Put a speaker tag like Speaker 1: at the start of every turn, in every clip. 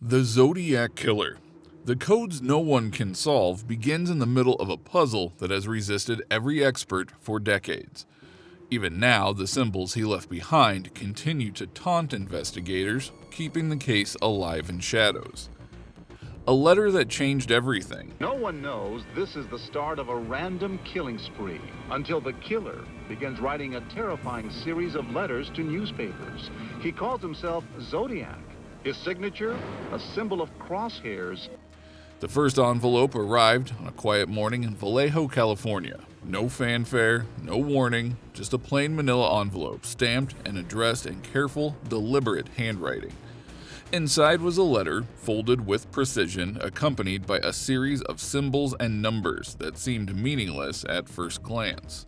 Speaker 1: The Zodiac Killer. The codes no one can solve begins in the middle of a puzzle that has resisted every expert for decades. Even now, the symbols he left behind continue to taunt investigators, keeping the case alive in shadows. A letter that changed everything.
Speaker 2: No one knows this is the start of a random killing spree until the killer begins writing a terrifying series of letters to newspapers. He calls himself Zodiac. His signature, a symbol of crosshairs.
Speaker 1: The first envelope arrived on a quiet morning in Vallejo, California. No fanfare, no warning, just a plain manila envelope stamped and addressed in careful, deliberate handwriting. Inside was a letter, folded with precision, accompanied by a series of symbols and numbers that seemed meaningless at first glance.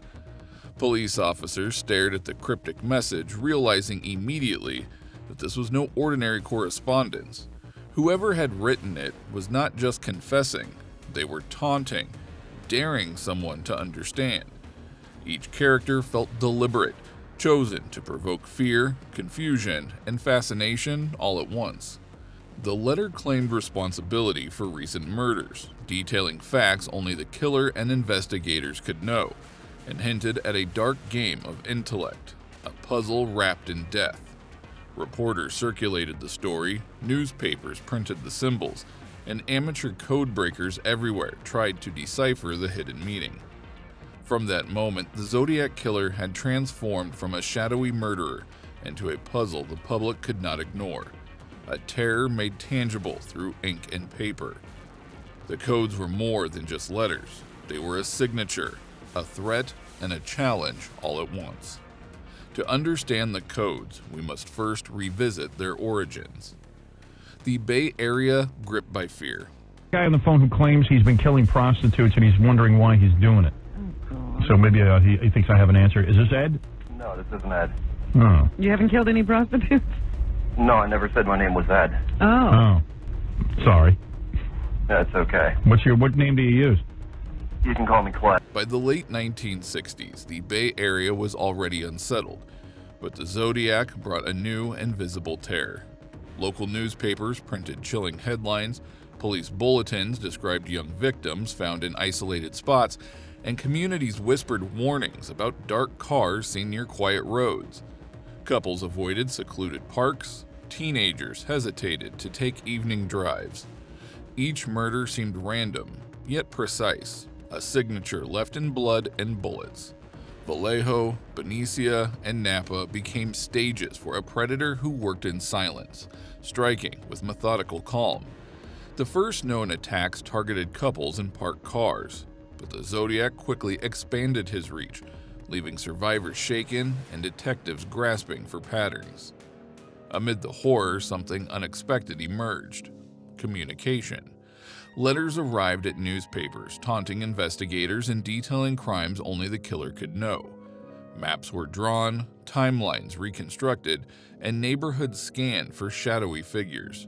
Speaker 1: Police officers stared at the cryptic message, realizing immediately that this was no ordinary correspondence. Whoever had written it was not just confessing, they were taunting, daring someone to understand. Each character felt deliberate, chosen to provoke fear, confusion, and fascination all at once. The letter claimed responsibility for recent murders, detailing facts only the killer and investigators could know, and hinted at a dark game of intellect, a puzzle wrapped in death. Reporters circulated the story, newspapers printed the symbols, and amateur code breakers everywhere tried to decipher the hidden meaning. From that moment, the Zodiac Killer had transformed from a shadowy murderer into a puzzle the public could not ignore, a terror made tangible through ink and paper. The codes were more than just letters. They were a signature, a threat, and a challenge all at once. To understand the codes, we must first revisit their origins. The Bay Area gripped by fear.
Speaker 3: Guy on the phone who claims he's been killing prostitutes and he's wondering why he's doing it.
Speaker 4: Oh, God.
Speaker 3: So maybe he thinks I have an answer. Is this Ed?
Speaker 5: No, this isn't Ed.
Speaker 3: Oh.
Speaker 4: You haven't killed any prostitutes?
Speaker 5: No, I never said my name was Ed.
Speaker 4: Oh.
Speaker 3: Sorry.
Speaker 5: That's okay.
Speaker 3: What name do you use?
Speaker 5: You can call me Clay.
Speaker 1: By the late 1960s, the Bay Area was already unsettled, but the Zodiac brought a new and visible terror. Local newspapers printed chilling headlines, police bulletins described young victims found in isolated spots, and communities whispered warnings about dark cars seen near quiet roads. Couples avoided secluded parks, teenagers hesitated to take evening drives. Each murder seemed random, yet precise, a signature left in blood and bullets. Vallejo, Benicia, and Napa became stages for a predator who worked in silence, striking with methodical calm. The first known attacks targeted couples in parked cars, but the Zodiac quickly expanded his reach, leaving survivors shaken and detectives grasping for patterns. Amid the horror, something unexpected emerged: communication. Letters arrived at newspapers, taunting investigators and detailing crimes only the killer could know. Maps were drawn, timelines reconstructed, and neighborhoods scanned for shadowy figures.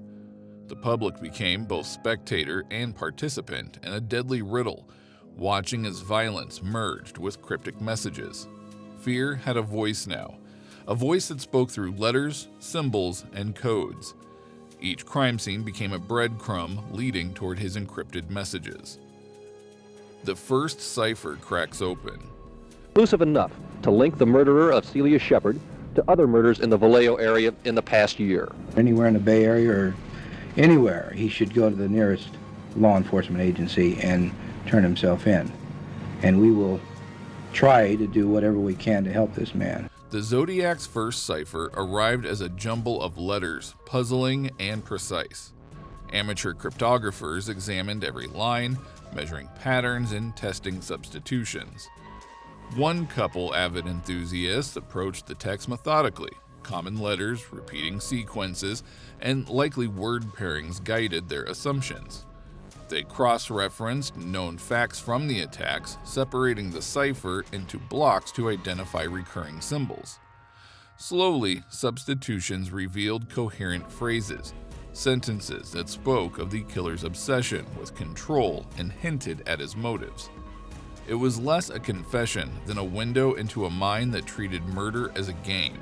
Speaker 1: The public became both spectator and participant in a deadly riddle, watching as violence merged with cryptic messages. Fear had a voice now, a voice that spoke through letters, symbols, and codes. Each crime scene became a breadcrumb leading toward his encrypted messages. The first cipher cracks open.
Speaker 6: Conclusive enough to link the murderer of Celia Shepard to other murders in the Vallejo area in the past year.
Speaker 7: Anywhere in the Bay Area or anywhere, he should go to the nearest law enforcement agency and turn himself in. And we will try to do whatever we can to help this man.
Speaker 1: The Zodiac's first cipher arrived as a jumble of letters, puzzling and precise. Amateur cryptographers examined every line, measuring patterns and testing substitutions. One couple avid enthusiasts approached the text methodically. Common letters, repeating sequences, and likely word pairings guided their assumptions. They cross-referenced known facts from the attacks, separating the cipher into blocks to identify recurring symbols. Slowly, substitutions revealed coherent phrases, sentences that spoke of the killer's obsession with control and hinted at his motives. It was less a confession than a window into a mind that treated murder as a game,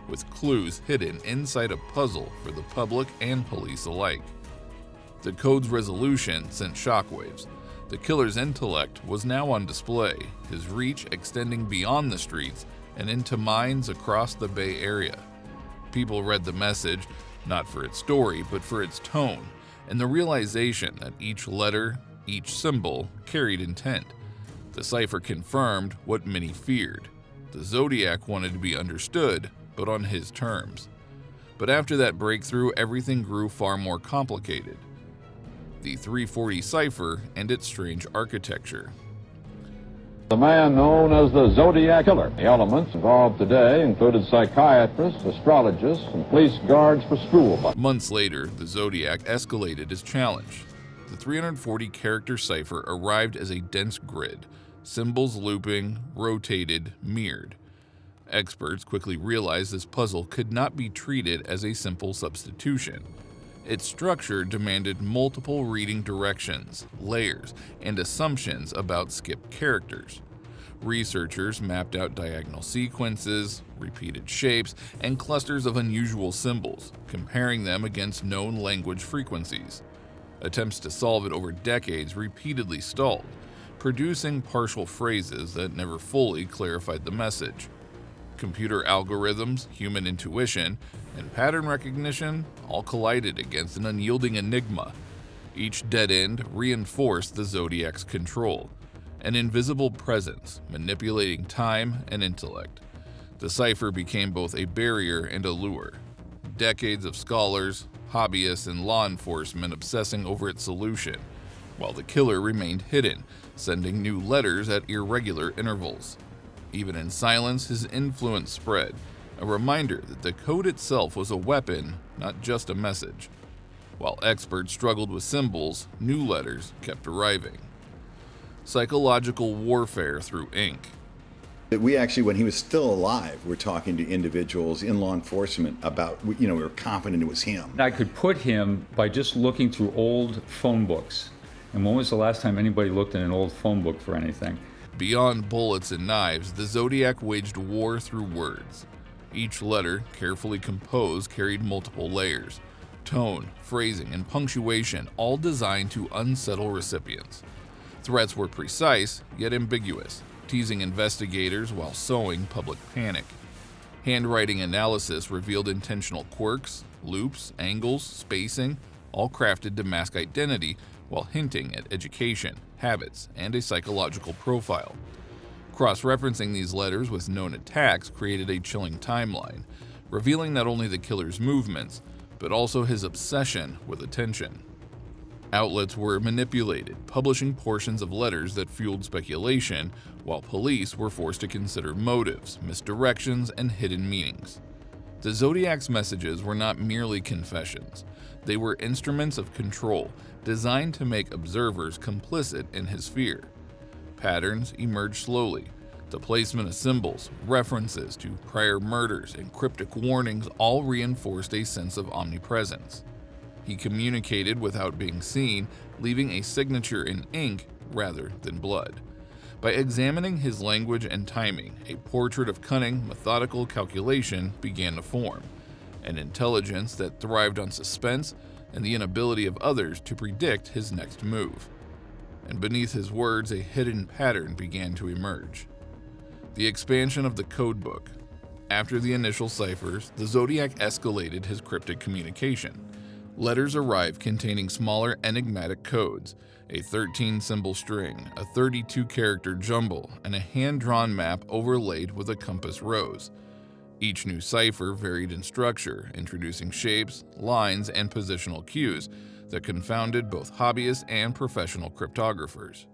Speaker 1: with clues hidden inside a puzzle for the public and police alike. The code's resolution sent shockwaves. The killer's intellect was now on display, his reach extending beyond the streets and into minds across the Bay Area. People read the message, not for its story, but for its tone, and the realization that each letter, each symbol, carried intent. The cipher confirmed what many feared. The Zodiac wanted to be understood, but on his terms. But after that breakthrough, everything grew far more complicated. The 340 cipher and its strange architecture.
Speaker 8: The man known as the Zodiac Killer. The elements involved today included psychiatrists, astrologists, and police guards for school buses.
Speaker 1: Months later, the Zodiac escalated his challenge. The 340-character cipher arrived as a dense grid, symbols looping, rotated, mirrored. Experts quickly realized this puzzle could not be treated as a simple substitution. Its structure demanded multiple reading directions, layers, and assumptions about skipped characters. Researchers mapped out diagonal sequences, repeated shapes, and clusters of unusual symbols, comparing them against known language frequencies. Attempts to solve it over decades repeatedly stalled, producing partial phrases that never fully clarified the message. Computer algorithms, human intuition, and pattern recognition all collided against an unyielding enigma. Each dead end reinforced the Zodiac's control, an invisible presence manipulating time and intellect. The cipher became both a barrier and a lure. Decades of scholars, hobbyists, and law enforcement obsessing over its solution, while the killer remained hidden, sending new letters at irregular intervals. Even in silence, his influence spread, a reminder that the code itself was a weapon, not just a message. While experts struggled with symbols, new letters kept arriving. Psychological warfare through ink.
Speaker 9: We actually, when he was still alive, were talking to individuals in law enforcement about, we were confident it was him.
Speaker 10: I could put him by just looking through old phone books. And when was the last time anybody looked in an old phone book for anything?
Speaker 1: Beyond bullets and knives, the Zodiac waged war through words. Each letter, carefully composed, carried multiple layers. Tone, phrasing, and punctuation, all designed to unsettle recipients. Threats were precise, yet ambiguous, teasing investigators while sowing public panic. Handwriting analysis revealed intentional quirks, loops, angles, spacing, all crafted to mask identity while hinting at education, habits, and a psychological profile. Cross-referencing these letters with known attacks created a chilling timeline, revealing not only the killer's movements, but also his obsession with attention. Outlets were manipulated, publishing portions of letters that fueled speculation, while police were forced to consider motives, misdirections, and hidden meanings. The Zodiac's messages were not merely confessions. They were instruments of control, designed to make observers complicit in his fear. Patterns emerged slowly. The placement of symbols, references to prior murders, and cryptic warnings all reinforced a sense of omnipresence. He communicated without being seen, leaving a signature in ink rather than blood. By examining his language and timing, a portrait of cunning, methodical calculation began to form, an intelligence that thrived on suspense and the inability of others to predict his next move. And beneath his words, a hidden pattern began to emerge. The expansion of the codebook. After the initial ciphers, the Zodiac escalated his cryptic communication. Letters arrived containing smaller enigmatic codes, a 13-symbol string, a 32-character jumble, and a hand-drawn map overlaid with a compass rose. Each new cipher varied in structure, introducing shapes, lines, and positional cues that confounded both hobbyists and professional cryptographers.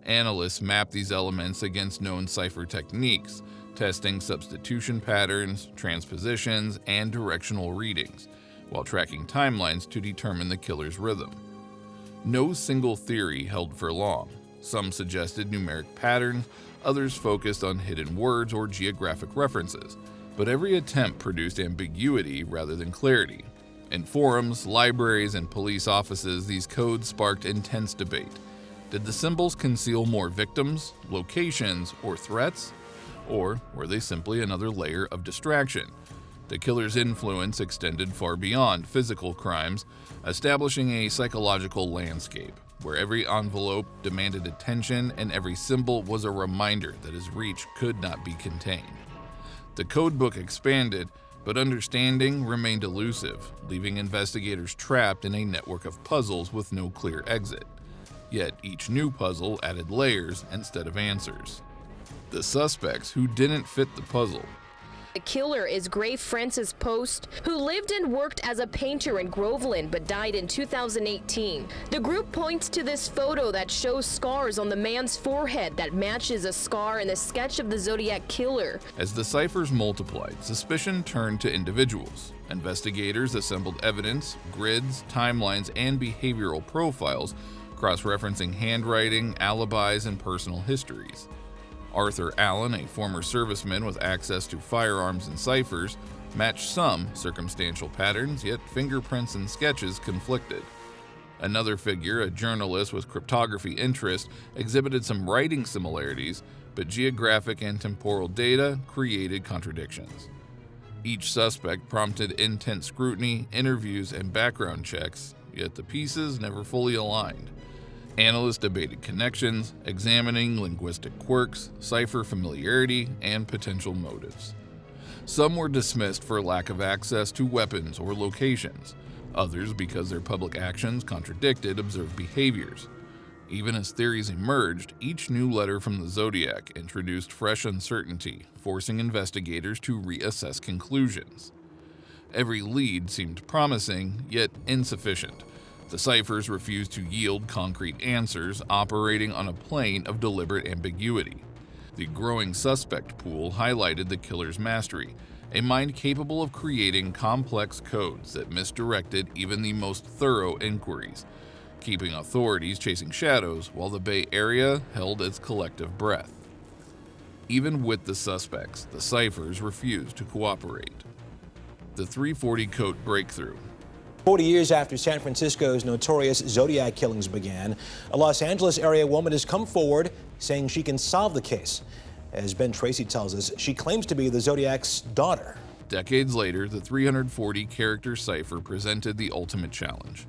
Speaker 1: Analysts mapped these elements against known cipher techniques, testing substitution patterns, transpositions, and directional readings, while tracking timelines to determine the killer's rhythm. No single theory held for long. Some suggested numeric patterns, others focused on hidden words or geographic references, but every attempt produced ambiguity rather than clarity. In forums, libraries, and police offices, these codes sparked intense debate. Did the symbols conceal more victims, locations, or threats? Or were they simply another layer of distraction? The killer's influence extended far beyond physical crimes, establishing a psychological landscape where every envelope demanded attention and every symbol was a reminder that his reach could not be contained. The codebook expanded, but understanding remained elusive, leaving investigators trapped in a network of puzzles with no clear exit. Yet each new puzzle added layers instead of answers. The suspects who didn't fit the puzzle.
Speaker 11: The killer is Gray Francis Post, who lived and worked as a painter in Groveland but died in 2018. The group points to this photo that shows scars on the man's forehead that matches a scar in the sketch of the Zodiac Killer.
Speaker 1: As the ciphers multiplied, suspicion turned to individuals. Investigators assembled evidence, grids, timelines, and behavioral profiles, cross-referencing handwriting, alibis, and personal histories. Arthur Allen, a former serviceman with access to firearms and ciphers, matched some circumstantial patterns, yet fingerprints and sketches conflicted. Another figure, a journalist with cryptography interest, exhibited some writing similarities, but geographic and temporal data created contradictions. Each suspect prompted intense scrutiny, interviews, and background checks, yet the pieces never fully aligned. Analysts debated connections, examining linguistic quirks, cipher familiarity, and potential motives. Some were dismissed for lack of access to weapons or locations, others because their public actions contradicted observed behaviors. Even as theories emerged, each new letter from the Zodiac introduced fresh uncertainty, forcing investigators to reassess conclusions. Every lead seemed promising, yet insufficient. The ciphers refused to yield concrete answers, operating on a plane of deliberate ambiguity. The growing suspect pool highlighted the killer's mastery, a mind capable of creating complex codes that misdirected even the most thorough inquiries, keeping authorities chasing shadows while the Bay Area held its collective breath. Even with the suspects, the ciphers refused to cooperate. The 340 code breakthrough.
Speaker 12: 40 years after San Francisco's notorious Zodiac killings began, a Los Angeles area woman has come forward saying she can solve the case. As Ben Tracy tells us, she claims to be the Zodiac's daughter.
Speaker 1: Decades later, the 340-character cipher presented the ultimate challenge.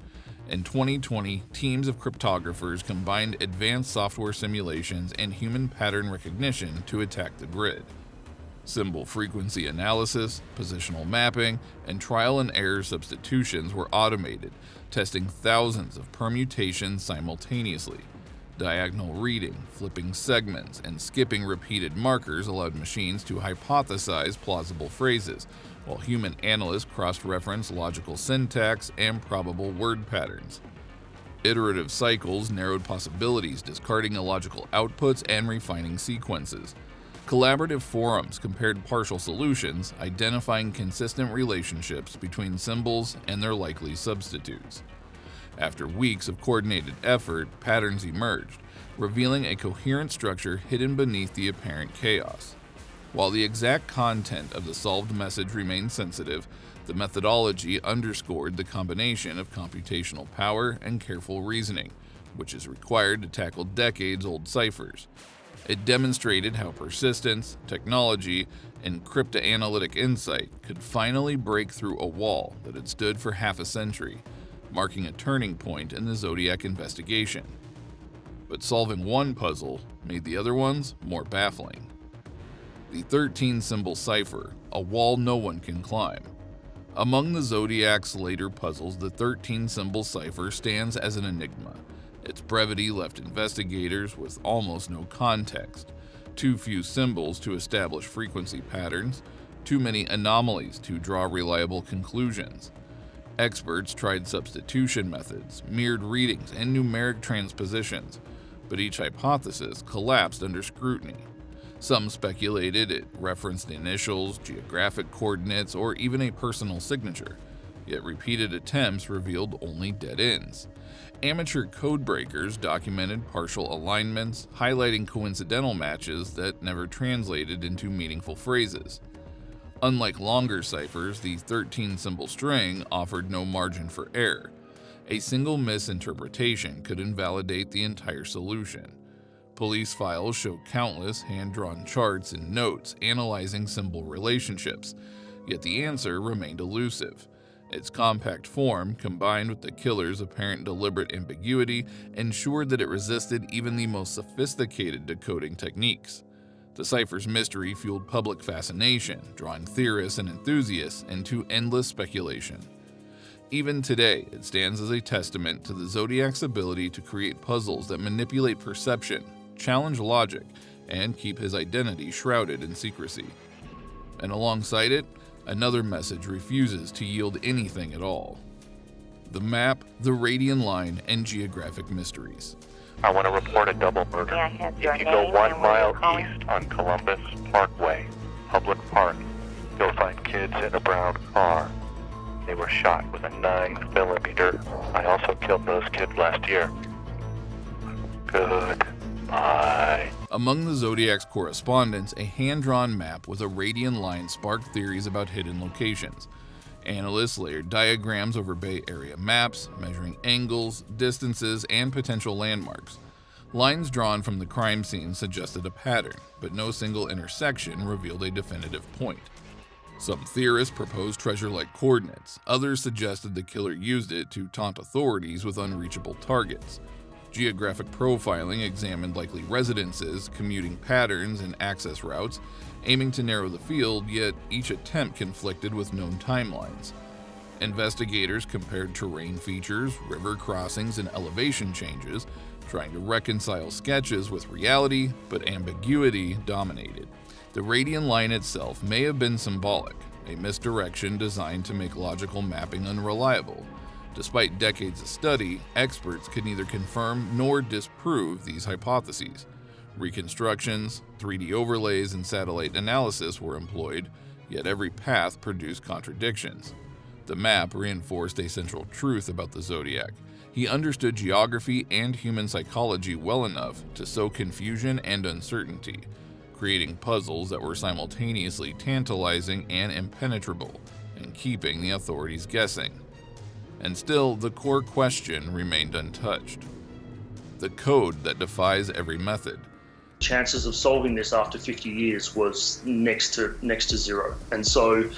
Speaker 1: In 2020, teams of cryptographers combined advanced software simulations and human pattern recognition to attack the grid. Symbol frequency analysis, positional mapping, and trial and error substitutions were automated, testing thousands of permutations simultaneously. Diagonal reading, flipping segments, and skipping repeated markers allowed machines to hypothesize plausible phrases, while human analysts cross-referenced logical syntax and probable word patterns. Iterative cycles narrowed possibilities, discarding illogical outputs and refining sequences. Collaborative forums compared partial solutions, identifying consistent relationships between symbols and their likely substitutes. After weeks of coordinated effort, patterns emerged, revealing a coherent structure hidden beneath the apparent chaos. While the exact content of the solved message remained sensitive, the methodology underscored the combination of computational power and careful reasoning, which is required to tackle decades-old ciphers. It demonstrated how persistence, technology, and cryptanalytic insight could finally break through a wall that had stood for half a century, marking a turning point in the Zodiac investigation. But solving one puzzle made the other ones more baffling. The 13-symbol cipher, a wall no one can climb. Among the Zodiac's later puzzles, the 13-symbol cipher stands as an enigma. Its brevity left investigators with almost no context, too few symbols to establish frequency patterns, too many anomalies to draw reliable conclusions. Experts tried substitution methods, mirrored readings, and numeric transpositions, but each hypothesis collapsed under scrutiny. Some speculated it referenced initials, geographic coordinates, or even a personal signature, yet repeated attempts revealed only dead ends. Amateur codebreakers documented partial alignments, highlighting coincidental matches that never translated into meaningful phrases. Unlike longer ciphers, the 13-symbol string offered no margin for error. A single misinterpretation could invalidate the entire solution. Police files show countless hand-drawn charts and notes analyzing symbol relationships, yet the answer remained elusive. Its compact form, combined with the killer's apparent deliberate ambiguity, ensured that it resisted even the most sophisticated decoding techniques. The cipher's mystery fueled public fascination, drawing theorists and enthusiasts into endless speculation. Even today, it stands as a testament to the Zodiac's ability to create puzzles that manipulate perception, challenge logic, and keep his identity shrouded in secrecy. And alongside it, another message refuses to yield anything at all. The map, the radian line, and geographic mysteries.
Speaker 13: I want to report a double murder. If you go 1 mile east on Columbus Parkway, public park, you'll find kids in a brown car. They were shot with a 9mm. I also killed those kids last year. Goodbye.
Speaker 1: Among the Zodiac's correspondence, a hand-drawn map with a radian line sparked theories about hidden locations. Analysts layered diagrams over Bay Area maps, measuring angles, distances, and potential landmarks. Lines drawn from the crime scene suggested a pattern, but no single intersection revealed a definitive point. Some theorists proposed treasure-like coordinates, others suggested the killer used it to taunt authorities with unreachable targets. Geographic profiling examined likely residences, commuting patterns, and access routes, aiming to narrow the field, yet each attempt conflicted with known timelines. Investigators compared terrain features, river crossings, and elevation changes, trying to reconcile sketches with reality, but ambiguity dominated. The radian line itself may have been symbolic, a misdirection designed to make logical mapping unreliable. Despite decades of study, experts could neither confirm nor disprove these hypotheses. Reconstructions, 3D overlays, and satellite analysis were employed, yet every path produced contradictions. The map reinforced a central truth about the Zodiac. He understood geography and human psychology well enough to sow confusion and uncertainty, creating puzzles that were simultaneously tantalizing and impenetrable, and keeping the authorities guessing. And still, the core question remained untouched. The code that defies every method.
Speaker 14: Chances of solving this after 50 years was next to zero. And so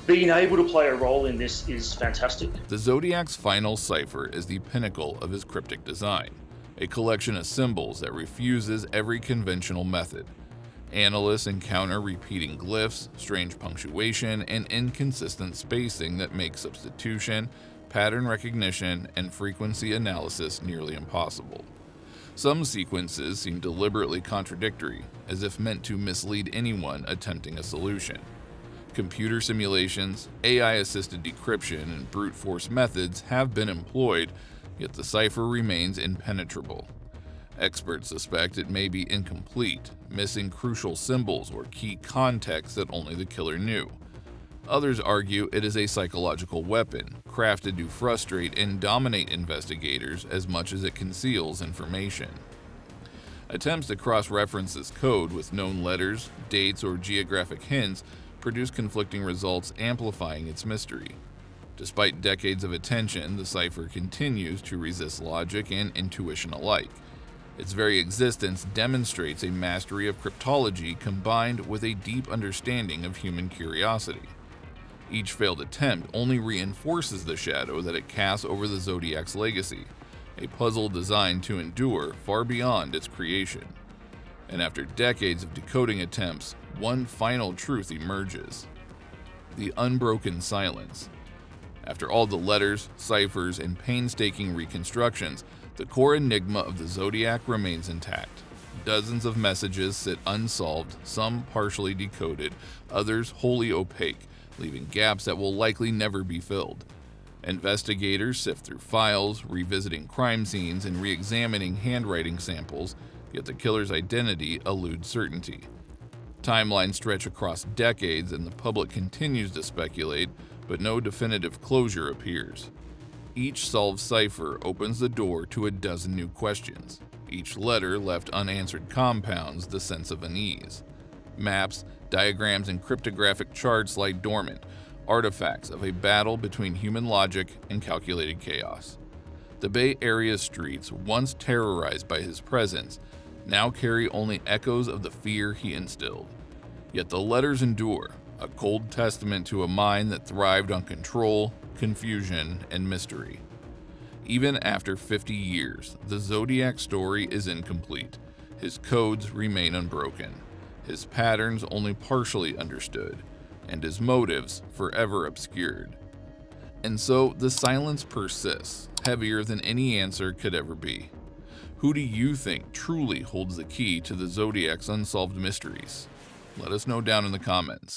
Speaker 14: being able to play a role in this is fantastic.
Speaker 1: The Zodiac's final cipher is the pinnacle of his cryptic design, a collection of symbols that refuses every conventional method. Analysts encounter repeating glyphs, strange punctuation, and inconsistent spacing that make substitution, pattern recognition, and frequency analysis nearly impossible. Some sequences seem deliberately contradictory, as if meant to mislead anyone attempting a solution. Computer simulations, AI-assisted decryption, and brute force methods have been employed, yet the cipher remains impenetrable. Experts suspect it may be incomplete, missing crucial symbols or key context that only the killer knew. Others argue it is a psychological weapon, crafted to frustrate and dominate investigators as much as it conceals information. Attempts to cross-reference this code with known letters, dates, or geographic hints produce conflicting results, amplifying its mystery. Despite decades of attention, the cipher continues to resist logic and intuition alike. Its very existence demonstrates a mastery of cryptology combined with a deep understanding of human curiosity. Each failed attempt only reinforces the shadow that it casts over the Zodiac's legacy, a puzzle designed to endure far beyond its creation. And after decades of decoding attempts, one final truth emerges: the unbroken silence. After all the letters, ciphers, and painstaking reconstructions, the core enigma of the Zodiac remains intact. Dozens of messages sit unsolved, some partially decoded, others wholly opaque, leaving gaps that will likely never be filled. Investigators sift through files, revisiting crime scenes and re-examining handwriting samples, yet the killer's identity eludes certainty. Timelines stretch across decades and the public continues to speculate, but no definitive closure appears. Each solved cipher opens the door to a dozen new questions. Each letter left unanswered compounds the sense of unease. Maps, diagrams, and cryptographic charts lie dormant, artifacts of a battle between human logic and calculated chaos. The Bay Area streets, once terrorized by his presence, now carry only echoes of the fear he instilled. Yet the letters endure, a cold testament to a mind that thrived on control, confusion, and mystery. Even after 50 years, the Zodiac story is incomplete. His codes remain unbroken, his patterns only partially understood, and his motives forever obscured. And so the silence persists, heavier than any answer could ever be. Who do you think truly holds the key to the Zodiac's unsolved mysteries? Let us know down in the comments.